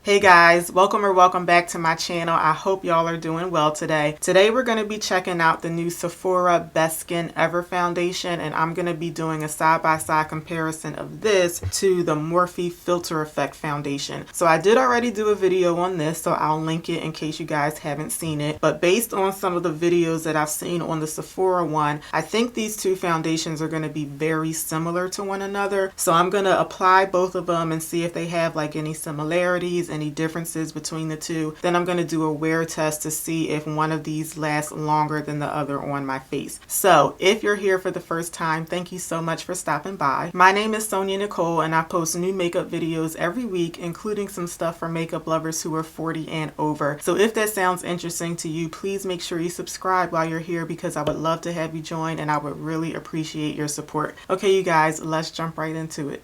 Hey guys, welcome back to my channel. I hope y'all are doing well today. Today we're going to be checking out the new Sephora Best Skin Ever foundation, and I'm going to be doing a side-by-side comparison of this to the Morphe Filter Effect foundation. So I did already do a video on this, so I'll link it in case you guys haven't seen it. But based on some of the videos that I've seen on the Sephora one, I think these two foundations are going to be very similar to one another. So I'm going to apply both of them and see if they have like any similarities, any differences between the two. Then I'm going to do a wear test to see if one of these lasts longer than the other on my face. So if you're here for the first time, thank you so much for stopping by. My name is Sonia Nicole and I post new makeup videos every week, including some stuff for makeup lovers who are 40 and over. So if that sounds interesting to you, please make sure you subscribe while you're here because I would love to have you join and I would really appreciate your support. Okay, you guys, let's jump right into it.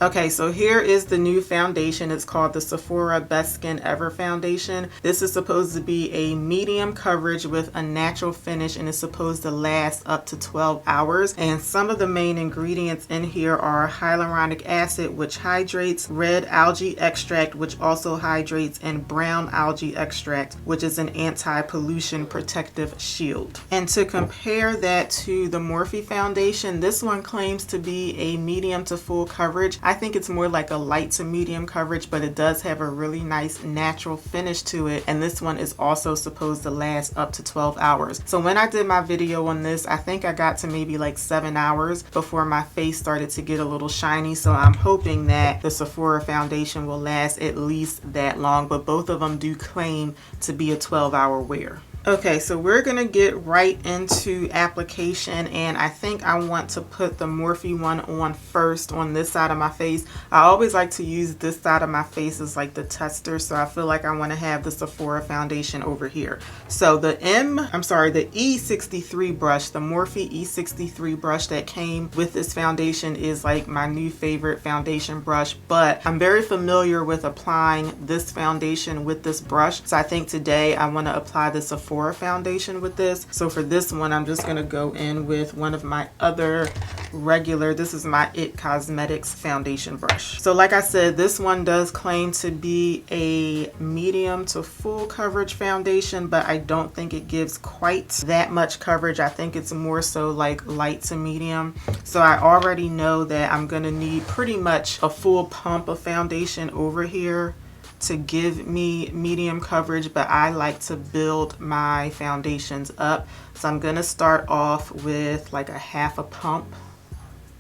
Okay, so here is the new foundation. It's called the Sephora Best Skin Ever foundation. This is supposed to be a medium coverage with a natural finish and it's supposed to last up to 12 hours. And some of the main ingredients in here are hyaluronic acid, which hydrates, red algae extract, which also hydrates, and brown algae extract, which is an anti-pollution protective shield. And to compare that to the Morphe foundation, this one claims to be a medium to full coverage. I think it's more like a light to medium coverage, but it does have a really nice natural finish to it. And this one is also supposed to last up to 12 hours. So when I did my video on this, I think I got to maybe like 7 hours before my face started to get a little shiny. So I'm hoping that the Sephora foundation will last at least that long, but both of them do claim to be a 12-hour wear. Okay, so we're gonna get right into application, and I think I want to put the Morphe one on first on this side of my face. I always like to use this side of my face as like the tester, so I feel like I want to have the Sephora foundation over here. So the E63 brush, the Morphe E63 brush that came with this foundation is like my new favorite foundation brush, but I'm very familiar with applying this foundation with this brush. So I think today I want to apply the Sephora foundation with this. So for this one, I'm just going to go in with one of my other regular, this is my IT Cosmetics foundation brush. So like I said, this one does claim to be a medium to full coverage foundation, but I don't think it gives quite that much coverage. I think it's more so like light to medium. So I already know that I'm going to need pretty much a full pump of foundation over here to give me medium coverage, but I like to build my foundations up. So I'm gonna start off with like a half a pump,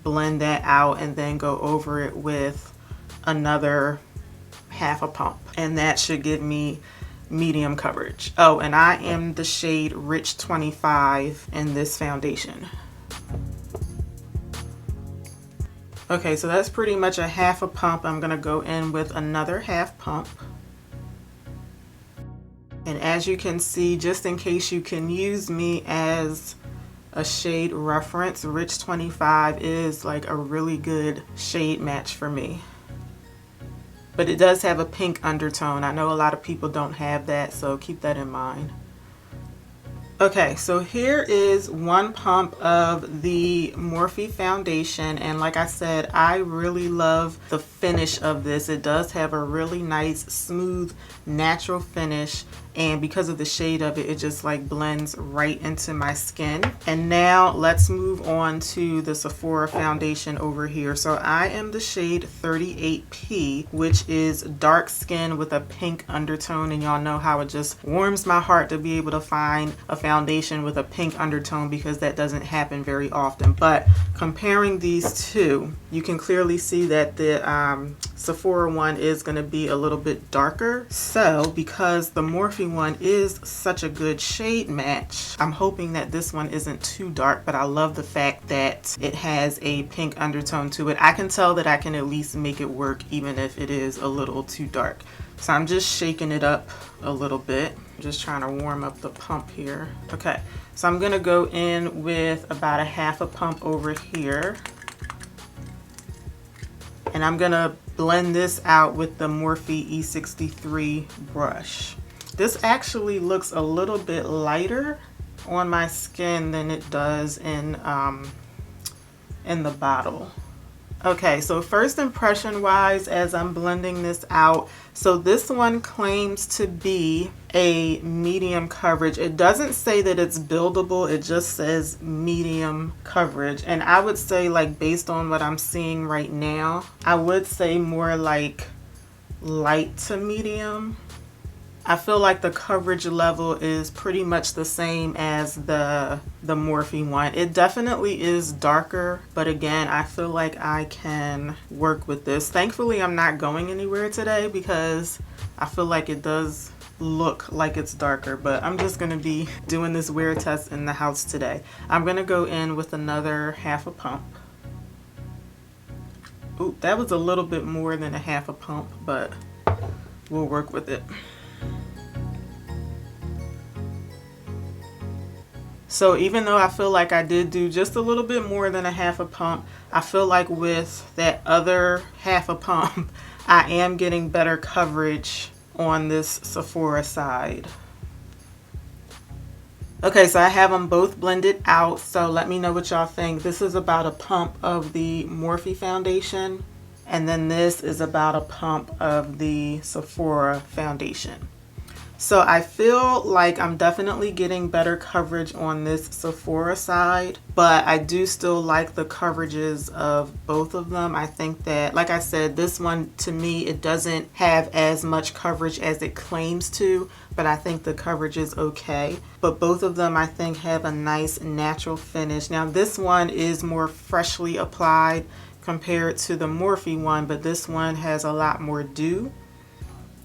blend that out, and then go over it with another half a pump. And that should give me medium coverage. Oh, and I am the shade Rich 25 in this foundation. Okay, so that's pretty much a half a pump. I'm gonna go in with another half pump. And as you can see, just in case you can use me as a shade reference, Rich 25 is like a really good shade match for me. But it does have a pink undertone. I know a lot of people don't have that, so keep that in mind. Okay, so here is one pump of the Morphe foundation, and like I said, I really love the finish of this. It does have a really nice, smooth, natural finish, and because of the shade of it, it just like blends right into my skin. And now let's move on to the Sephora foundation over here. So I am the shade 38P, which is dark skin with a pink undertone, and y'all know how it just warms my heart to be able to find a foundation with a pink undertone because that doesn't happen very often. But comparing these two, you can clearly see that the Sephora one is going to be a little bit darker. So because the Morphe one is such a good shade match, I'm hoping that this one isn't too dark, but I love the fact that it has a pink undertone to it. I can tell that I can at least make it work even if it is a little too dark. So I'm just shaking it up a little bit. Just trying to warm up the pump here. Okay, so I'm gonna go in with about a half a pump over here. And I'm gonna blend this out with the Morphe E63 brush. This actually looks a little bit lighter on my skin than it does in the bottle. Okay, so first impression wise, as I'm blending this out, so this one claims to be a medium coverage. It doesn't say that it's buildable, it just says medium coverage. And I would say, like, based on what I'm seeing right now, I would say more like light to medium. I feel like the coverage level is pretty much the same as the Morphe one. It definitely is darker, but again, I feel like I can work with this. Thankfully, I'm not going anywhere today because I feel like it does look like it's darker, but I'm just gonna be doing this wear test in the house today. I'm gonna go in with another half a pump. Ooh, that was a little bit more than a half a pump, but we'll work with it. So even though I feel like I did do just a little bit more than a half a pump, I feel like with that other half a pump, I am getting better coverage on this Sephora side. Okay, so I have them both blended out, so let me know what y'all think. This is about a pump of the Morphe foundation, and then this is about a pump of the Sephora foundation. So I feel like I'm definitely getting better coverage on this Sephora side, but I do still like the coverages of both of them. I think that, like I said, this one, to me, it doesn't have as much coverage as it claims to, but I think the coverage is okay. But both of them, I think, have a nice natural finish. Now, this one is more freshly applied compared to the Morphe one, but this one has a lot more dew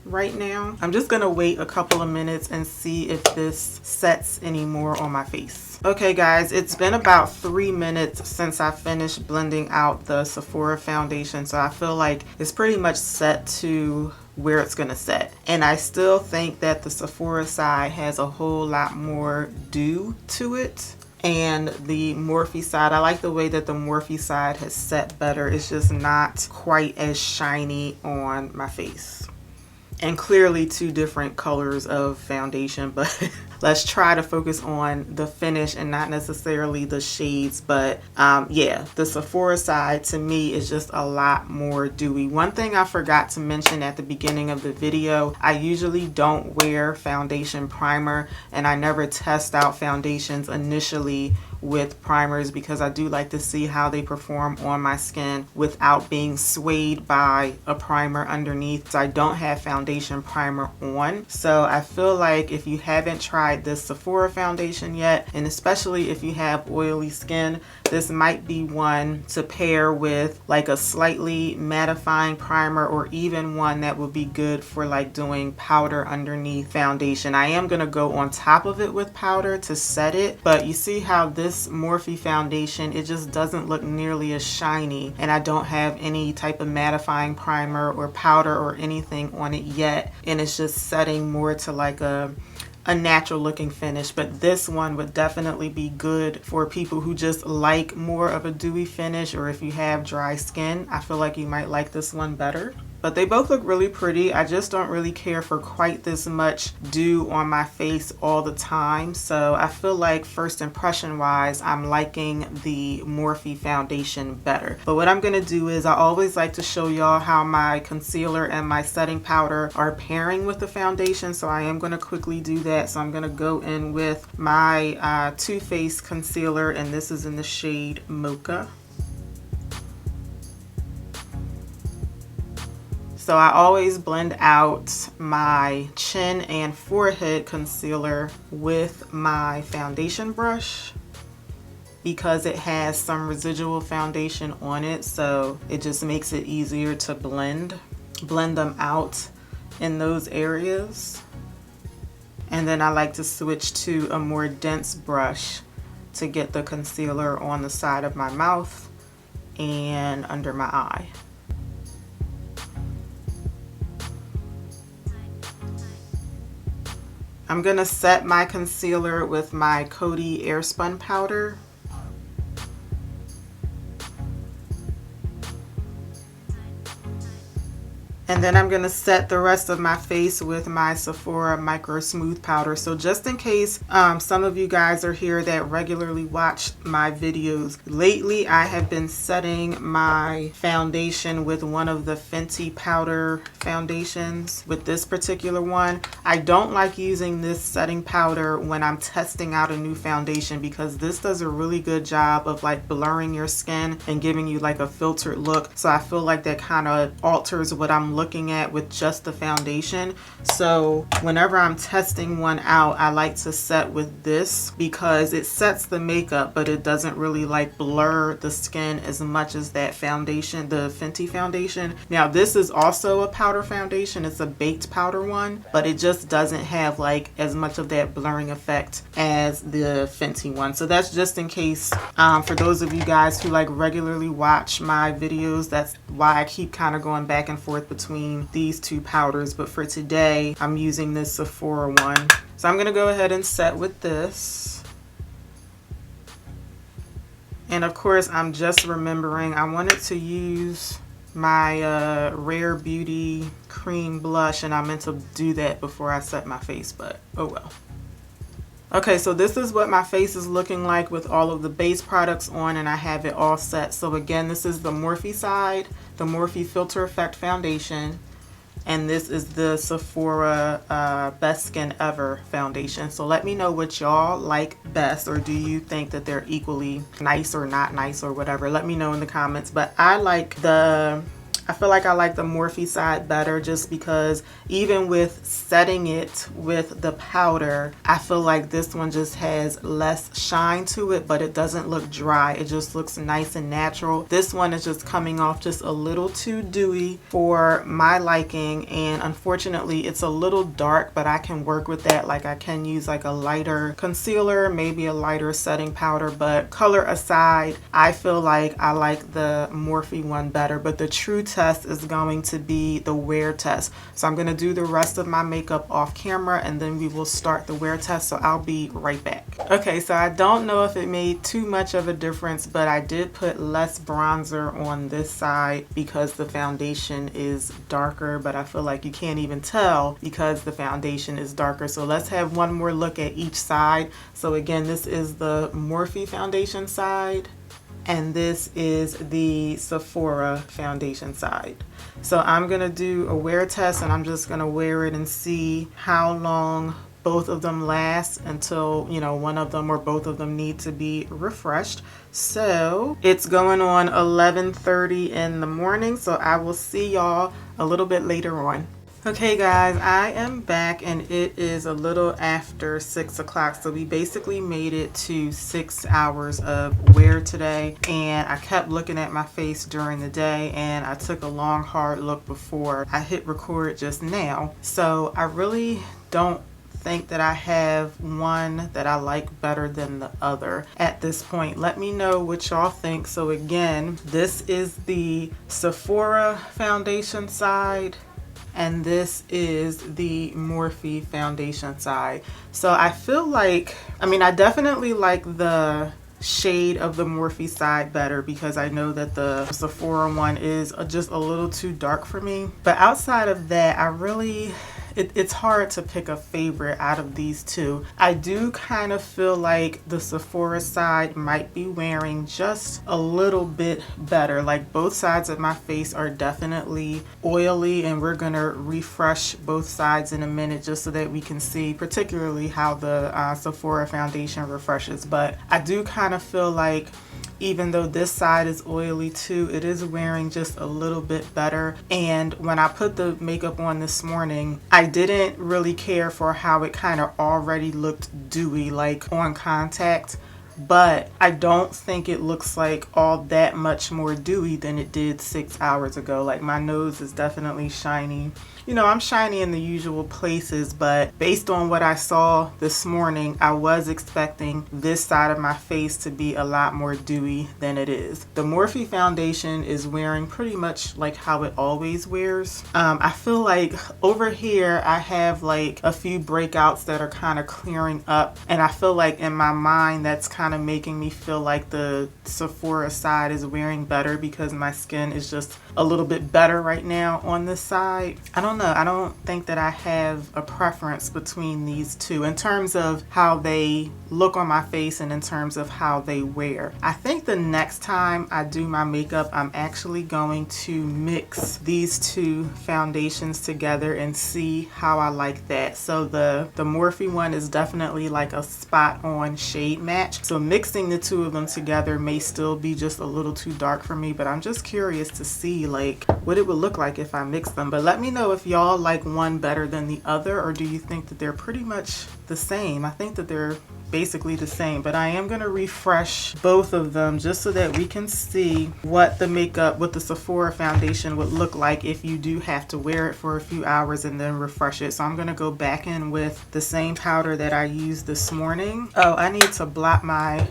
right now. I'm just gonna wait a couple of minutes and see if this sets any more on my face. Okay guys, it's been about 3 minutes since I finished blending out the Sephora foundation, so I feel like it's pretty much set to where it's gonna set. And I still think that the Sephora side has a whole lot more dew to it. And the Morphe side, I like the way that the Morphe side has set better. It's just not quite as shiny on my face. And clearly two different colors of foundation, but let's try to focus on the finish and not necessarily the shades. But yeah, the Sephora side to me is just a lot more dewy. One thing I forgot to mention at the beginning of the video, I usually don't wear foundation primer, and I never test out foundations initially with primers because I do like to see how they perform on my skin without being swayed by a primer underneath. So I don't have foundation primer on. So I feel like if you haven't tried this Sephora foundation yet, and especially if you have oily skin, this might be one to pair with like a slightly mattifying primer, or even one that would be good for like doing powder underneath foundation. I am going to go on top of it with powder to set it, but you see how this Morphe foundation, it just doesn't look nearly as shiny, and I don't have any type of mattifying primer or powder or anything on it yet, and it's just setting more to like a natural looking finish. But this one would definitely be good for people who just like more of a dewy finish, or if you have dry skin, I feel like you might like this one better. But they both look really pretty. I just don't really care for quite this much dew on my face all the time. So I feel like first impression wise, I'm liking the Morphe foundation better. But what I'm gonna do is I always like to show y'all how my concealer and my setting powder are pairing with the foundation. So I am gonna quickly do that. So I'm gonna go in with my Too Faced concealer, and this is in the shade Mocha. So I always blend out my chin and forehead concealer with my foundation brush because it has some residual foundation on it, so it just makes it easier to blend them out in those areas. And then I like to switch to a more dense brush to get the concealer on the side of my mouth and under my eye. I'm gonna set my concealer with my Coty Airspun powder. And then I'm going to set the rest of my face with my Sephora Microsmooth powder. So just in case some of you guys are here that regularly watch my videos, lately I have been setting my foundation with one of the Fenty powder foundations. With this particular one, I don't like using this setting powder when I'm testing out a new foundation because this does a really good job of like blurring your skin and giving you like a filtered look. So I feel like that kind of alters what I'm looking at with just the foundation. So whenever I'm testing one out, I like to set with this because it sets the makeup, but it doesn't really like blur the skin as much as that foundation, the Fenty foundation. Now this is also a powder foundation. It's a baked powder one, but it just doesn't have like as much of that blurring effect as the Fenty one. So that's just in case for those of you guys who like regularly watch my videos, that's why I keep kind of going back and forth between these two powders. But for today, I'm using this Sephora one. So I'm going to go ahead and set with this. And of course, I'm just remembering I wanted to use my Rare Beauty cream blush, and I meant to do that before I set my face, but oh well. Okay, so this is what my face is looking like with all of the base products on, and I have it all set. So again, this is the Morphe side, the Morphe Filter Effect foundation, and this is the Sephora Best Skin Ever foundation. So let me know what y'all like best, or do you think that they're equally nice or not nice or whatever. Let me know in the comments. But I feel like I like the Morphe side better just because even with setting it with the powder, I feel like this one just has less shine to it, but it doesn't look dry. It just looks nice and natural. This one is just coming off just a little too dewy for my liking, and unfortunately it's a little dark, but I can work with that. Like I can use like a lighter concealer, maybe a lighter setting powder, but color aside, I feel like I like the Morphe one better. But the true test is going to be the wear test. So I'm going to do the rest of my makeup off camera and then we will start the wear test. So I'll be right back. Okay, so I don't know if it made too much of a difference, but I did put less bronzer on this side because the foundation is darker, but I feel like you can't even tell because the foundation is darker. So let's have one more look at each side. So again, this is the Morphe foundation side, and this is the Sephora foundation side. So I'm gonna do a wear test, and I'm just gonna wear it and see how long both of them last until, you know, one of them or both of them need to be refreshed. So it's going on 11:30 in the morning, so I will see y'all a little bit later on. Okay guys, I am back and it is a little after 6 o'clock. So we basically made it to 6 hours of wear today, and I kept looking at my face during the day, and I took a long hard look before I hit record just now. So I really don't think that I have one that I like better than the other at this point. Let me know what y'all think. So again, this is the Sephora foundation side, and this is the Morphe foundation side. So I feel like, I mean, I definitely like the shade of the Morphe side better because I know that the Sephora one is just a little too dark for me. But outside of that, I really, it's hard to pick a favorite out of these two. I do kind of feel like the Sephora side might be wearing just a little bit better. Like both sides of my face are definitely oily, and we're gonna refresh both sides in a minute just so that we can see particularly how the Sephora foundation refreshes. But I do kind of feel like even though this side is oily too, it is wearing just a little bit better. And when I put the makeup on this morning, I didn't really care for how it kind of already looked dewy, like on contact. But I don't think it looks like all that much more dewy than it did 6 hours ago. Like my nose is definitely shiny. You know, I'm shiny in the usual places, but based on what I saw this morning, I was expecting this side of my face to be a lot more dewy than it is. The Morphe foundation is wearing pretty much like how it always wears. I feel like over here I have like a few breakouts that are kind of clearing up, and I feel like in my mind that's kind of making me feel like the Sephora side is wearing better because my skin is just a little bit better right now on this side. I don't know. I don't think that I have a preference between these two in terms of how they look on my face and in terms of how they wear. I think the next time I do my makeup, I'm actually going to mix these two foundations together and see how I like that. So the Morphe one is definitely like a spot on shade match. So mixing the two of them together may still be just a little too dark for me, but I'm just curious to see like what it would look like if I mix them. But let me know if y'all like one better than the other, or do you think that they're pretty much the same? I think that they're basically the same, but I am going to refresh both of them just so that we can see what the makeup with the Sephora foundation would look like if you do have to wear it for a few hours and then refresh it. So I'm going to go back in with the same powder that I used this morning. Oh, I need to blot my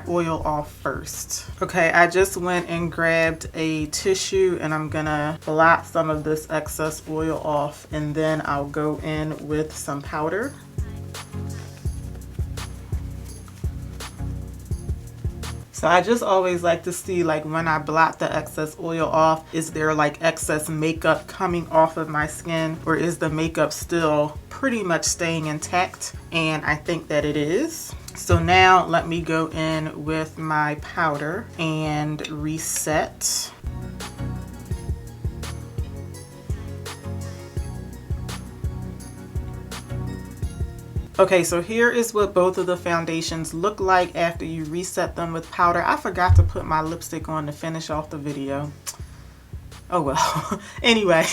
oil off first. Okay, I just went and grabbed a tissue and I'm gonna blot some of this excess oil off, and then I'll go in with some powder. So I just always like to see, like, when I blot the excess oil off, is there like excess makeup coming off of my skin, or is the makeup still pretty much staying intact? And I think that it is. So now let me go in with my powder and reset. Okay, so here is what both of the foundations look like after you reset them with powder. I forgot to put my lipstick on to finish off the video. Oh well. Anyway,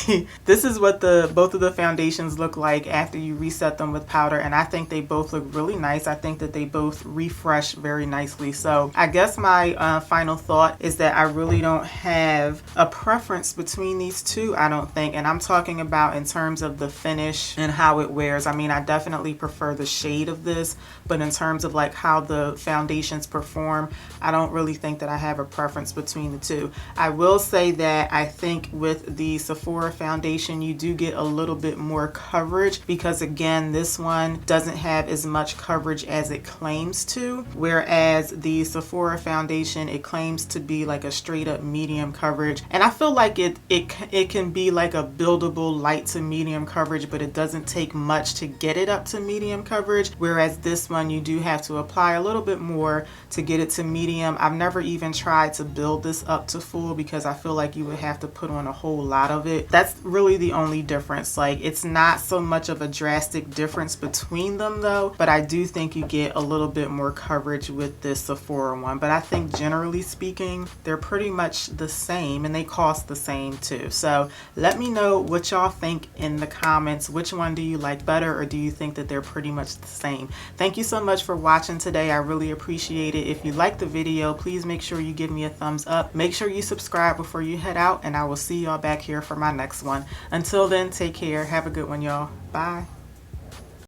this is what both of the foundations look like after you reset them with powder, and I think they both look really nice. I think that they both refresh very nicely. So I guess my final thought is that I really don't have a preference between these two, I don't think. And I'm talking about in terms of the finish and how it wears. I mean, I definitely prefer the shade of this, but in terms of like how the foundations perform, I don't really think that I have a preference between the two. I will say that I think with the Sephora foundation you do get a little bit more coverage, because again, this one doesn't have as much coverage as it claims to, whereas the Sephora foundation, it claims to be like a straight up medium coverage, and I feel like it can be like a buildable light to medium coverage, but it doesn't take much to get it up to medium coverage, whereas this one you do have to apply a little bit more to get it to medium. I've never even tried to build this up to full because I feel like you would have to put on a whole lot of it. That's really the only difference. Like, it's not so much of a drastic difference between them though, but I do think you get a little bit more coverage with this Sephora one. But I think generally speaking, they're pretty much the same, and they cost the same too. So let me know what y'all think in the comments. Which one do you like better, or do you think that they're pretty much the same? Thank you so much for watching today. I really appreciate it. If you liked the video, please make sure you give me a thumbs up. Make sure you subscribe before you head out, and I will see y'all back here for my next one. Until then, take care. Have a good one, y'all. Bye.